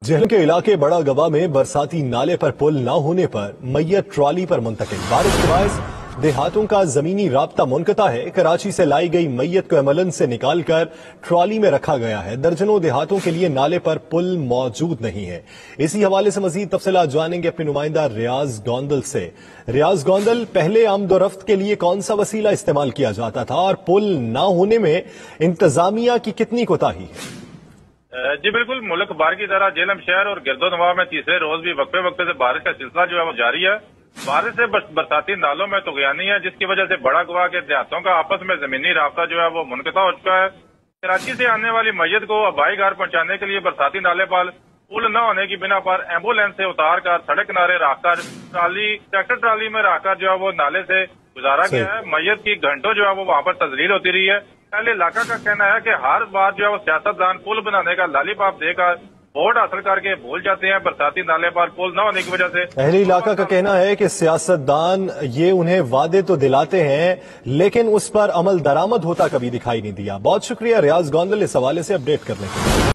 जहलम के इलाके बड़ा गवा में बरसाती नाले पर पुल न होने पर मैयत ट्रॉली पर मुंतकिल। बारिश के बायस देहातों का जमीनी राब्ता मुनक़ता है। कराची से लाई गई मैयत को एम्बुलेंस से निकालकर ट्रॉली में रखा गया है। दर्जनों देहातों के लिए नाले पर पुल मौजूद नहीं है। इसी हवाले से मजीद तफसीलात जानेंगे अपने नुमाइंदा रियाज गोंदल से। रियाज गोंदल, पहले आमदोरफ्त के लिए कौन सा वसीला इस्तेमाल किया जाता था और पुल न होने में इंतजामिया की कितनी कोताही है? जी बिल्कुल, मुल्क बार की तरह झेलम शहर और गिरदोनवा में तीसरे रोज भी वक्फे वक्फे से बारिश का सिलसिला जो है वो जारी है। बारिश से बरसाती नालों में तुगयानी है, जिसकी वजह से बड़ा गवा के देहातों का आपस में जमीनी राब्ता जो है वो मुनक़ता हो चुका है। कराची से आने वाली मैयत को आबाई घर पहुंचाने के लिए बरसाती नाले पर पुल न होने की बिना पर एम्बुलेंस से उतार कर सड़क किनारे रखकर ट्रैक्टर ट्राली में रखकर जो है वो नाले से गुजारा गया है। मैयत की घंटों जो है वो वहाँ पर तजलील होती रही है। पहले इलाका का कहना है कि हर बार जो है वो सियासतदान पुल बनाने का लालीपाप देकर वोट हासिल करके भूल जाते हैं। बरसाती नाले पर पुल न होने की वजह से अहले इलाका का कहना है कि सियासतदान ये उन्हें वादे तो दिलाते हैं लेकिन उस पर अमल दरामद होता कभी दिखाई नहीं दिया। बहुत शुक्रिया रियाज गोंदल इस हवाले से अपडेट करने के लिए।